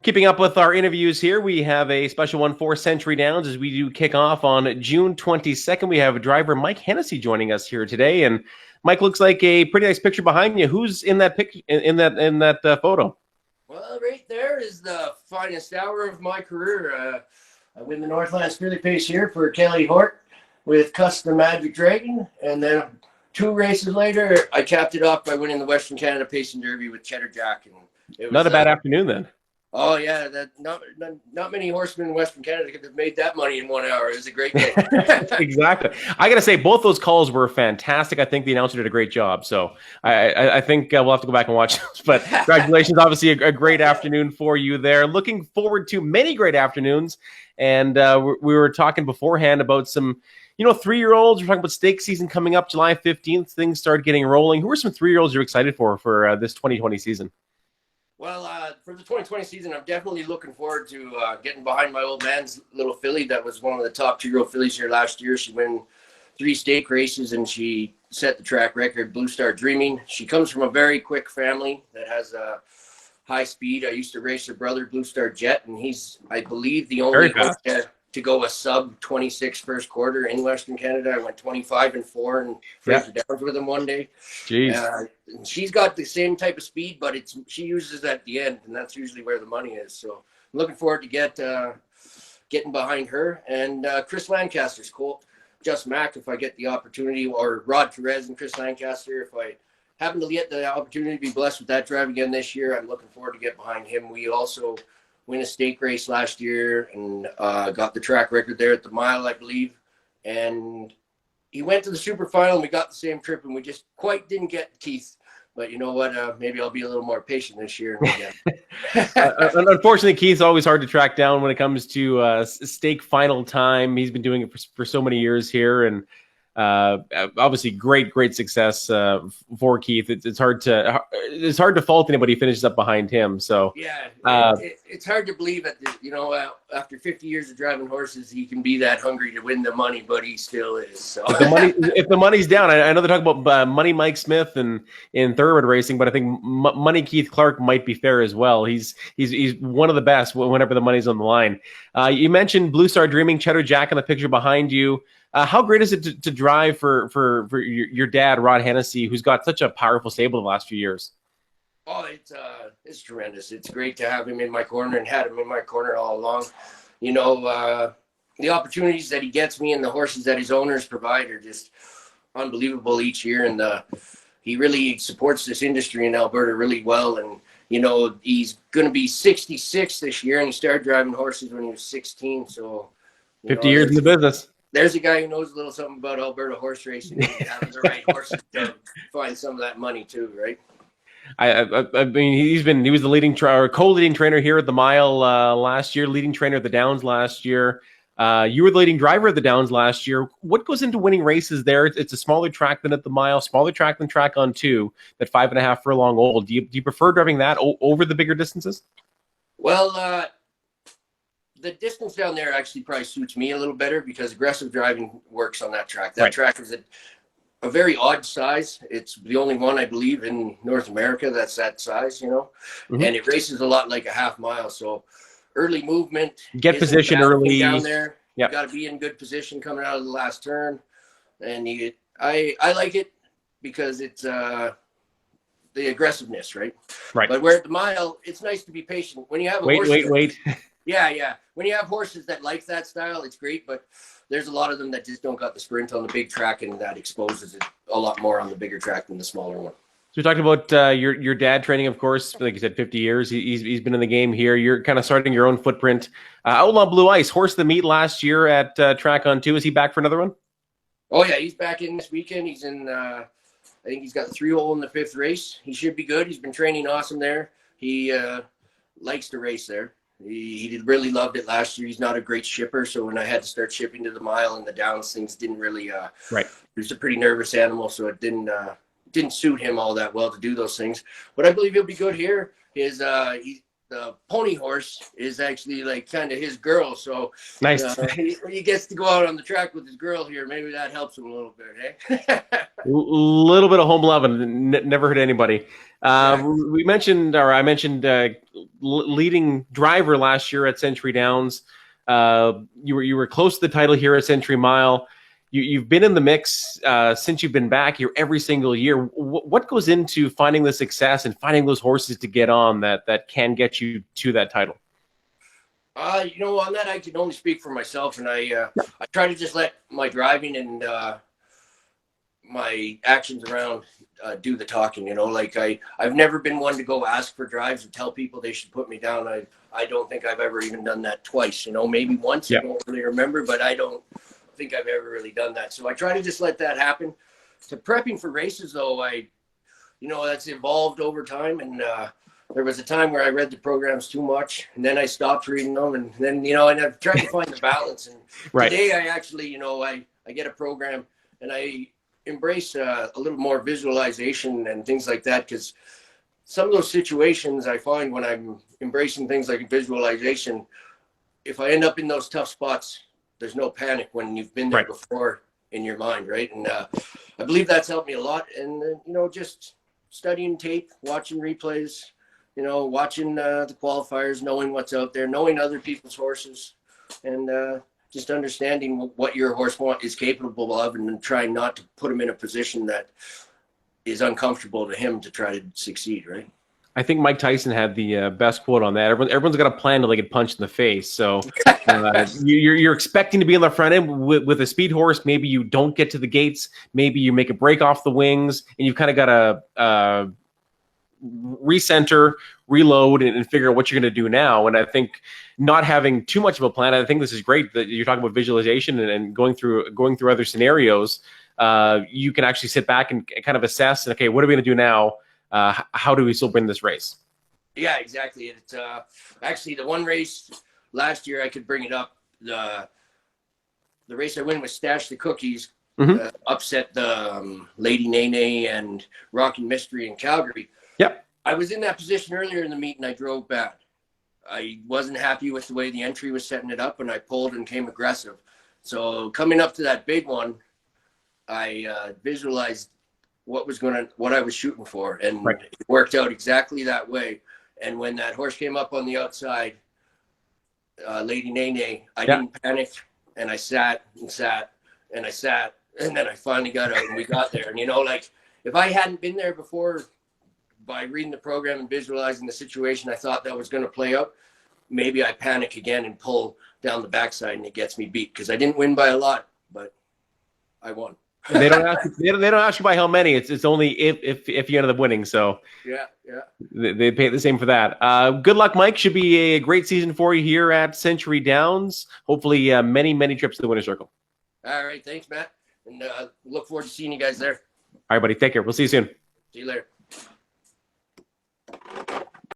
Keeping up with our interviews here, we have a special one for Century Downs as we do kick off on June 22nd. We have driver Mike Hennessy joining us here today, and Mike, looks like a pretty nice picture behind you. Who's in that picture? In that photo? Well, right there is the finest hour of my career. I win the Northlands Filly Pace here for Kelly Hort with Custom Magic Dragon, and then 2 races later, I capped it off by winning the Western Canada Pacing Derby with Cheddar Jack. And it was Not a bad afternoon then. Oh yeah, that not many horsemen in Western Canada could have made that money in 1 hour. It was a great day. Exactly. I got to say, both those calls were fantastic. I think the announcer did a great job. So I think we'll have to go back and watch those. But congratulations. Obviously, a great afternoon for you there. Looking forward to many great afternoons. And we were talking beforehand about some, 3-year-olds. We're talking about stake season coming up July 15th. Things start getting rolling. Who are some 3-year-olds you're excited for this 2020 season? Well, for the 2020 season, I'm definitely looking forward to getting behind my old man's little filly that was one of the top 2-year-old fillies here last year. She won 3 stake races and she set the track record, Blue Star Dreaming. She comes from a very quick family that has high speed. I used to race her brother, Blue Star Jet, and he's, I believe, the only horse to go a sub 26 first quarter in Western Canada. I went 25-4 and Fraser Downs with him one day. Jeez. She's got the same type of speed, but she uses at the end, and that's usually where the money is. So I'm looking forward to getting behind her. And Chris Lancaster's colt, Just Mac, if I get the opportunity, or Rod Perez and Chris Lancaster, if I happen to get the opportunity to be blessed with that drive again this year, I'm looking forward to get behind him. We also win a stake race last year and got the track record there at the mile, I believe. And he went to the super final and we got the same trip and we just quite didn't get Keith. But you know what? Maybe I'll be a little more patient this year. Unfortunately, Keith's always hard to track down when it comes to stake final time. He's been doing it for so many years here, and obviously great success for Keith. It's hard to fault anybody who finishes up behind him. So yeah, it's hard to believe that after 50 years of driving horses, he can be that hungry to win the money, but he still is. So if the money's down, I know they're talking about Money Mike Smith and in thoroughbred racing, but I think Money Keith Clark might be fair as well. He's one of the best whenever the money's on the line. You mentioned Blue Star Dreaming, Cheddar Jack in the picture behind you. How great is it to drive for your dad, Rod Hennessy, who's got such a powerful stable the last few years? Oh, it's tremendous. It's great to have him in my corner and had him in my corner all along. The opportunities that he gets me and the horses that his owners provide are just unbelievable each year. And he really supports this industry in Alberta really well. And, he's going to be 66 this year, and he started driving horses when he was 16. So 50 years in the business. There's a guy who knows a little something about Alberta horse racing and having the right horses to find some of that money too, right? I mean, he was the leading co-leading trainer here at the mile last year, leading trainer at the Downs last year. You were the leading driver at the Downs last year. What goes into winning races there? It's a smaller track than at the mile, smaller track than track on 2, that 5.5 furlong old. Do you prefer driving that over the bigger distances? Well, the distance down there actually probably suits me a little better because aggressive driving works on that track. That track is a very odd size. It's the only one, I believe, in North America that's that size, and it races a lot like a half mile. So early movement, get position early down there. You got to be in good position coming out of the last turn. And I like it because it's the aggressiveness, right? Right. But where at the mile, it's nice to be patient. When you have a wait. Yeah. When you have horses that like that style, it's great, but there's a lot of them that just don't got the sprint on the big track, and that exposes it a lot more on the bigger track than the smaller one. So you're talking about your dad training, of course, like you said, 50 years. He's been in the game here. You're kind of starting your own footprint. Outlaw Blue Ice, horse of the meet last year at track on 2. Is he back for another one? Oh, yeah, he's back in this weekend. He's in, I think he's got 3 hole in the 5th race. He should be good. He's been training awesome there. He likes to race there. He really loved it last year. He's not a great shipper, so when I had to start shipping to the mile and the Downs, things didn't really right. He was a pretty nervous animal, so it didn't suit him all that well to do those things. But I believe he'll be good here. The pony horse is actually like kind of his girl, so nice. He gets to go out on the track with his girl here. Maybe that helps him a little bit, eh? A little bit of home love and never hurt anybody. I mentioned leading driver last year at Century Downs. You were close to the title here at Century Mile. You've been in the mix since you've been back here every single year. What goes into finding the success and finding those horses to get on that can get you to that title? On that I can only speak for myself, and I try to just let my driving and my actions around do the talking. Like I've never been one to go ask for drives and tell people they should put me down. I don't think I've ever even done that twice. Maybe once. I don't really remember, but I don't think I've ever really done that. So I try to just let that happen. To prepping for races, though, that's evolved over time, and there was a time where I read the programs too much, and then I stopped reading them, and then and I've tried to find the balance. And today I actually I get a program and I embrace a little more visualization and things like that, because some of those situations I find when I'm embracing things like visualization, if I end up in those tough spots, there's no panic when you've been there before in your mind, right? And I believe that's helped me a lot. And just studying tape, watching replays, watching the qualifiers, knowing what's out there, knowing other people's horses, and just understanding what your horse is capable of, and then trying not to put him in a position that is uncomfortable to him to try to succeed, right? I think Mike Tyson had the best quote on that. Everyone's got a plan till they get punched in the face. So you're expecting to be on the front end with a speed horse. Maybe you don't get to the gates. Maybe you make a break off the wings, and you've kind of got to recenter, reload, and figure out what you're going to do now. And I think not having too much of a plan, I think this is great that you're talking about visualization and going through other scenarios. You can actually sit back and kind of assess, okay, what are we going to do now? How do we still win this race? Yeah, exactly. It's actually the one race last year I could bring it up. The race I win was Stash the Cookies, upset the Lady Nene and Rocking Mystery in Calgary. Yep. I was in that position earlier in the meet, and I drove bad. I wasn't happy with the way the entry was setting it up, and I pulled and came aggressive. So coming up to that big one, I visualized what I was shooting for, and it worked out exactly that way. And when that horse came up on the outside, Lady Nene, I didn't panic, and I sat, and then I finally got out, and we got there. And if I hadn't been there before, by reading the program and visualizing the situation, I thought that was going to play out, maybe I panic again and pull down the backside, and it gets me beat, because I didn't win by a lot, but I won. They don't ask you by how many. It's only if you end up winning. So yeah, they pay the same for that. Good luck, Mike. Should be a great season for you here at Century Downs. Hopefully, many trips to the winner's circle. All right, thanks, Matt, and look forward to seeing you guys there. All right, buddy. Take care. We'll see you soon. See you later.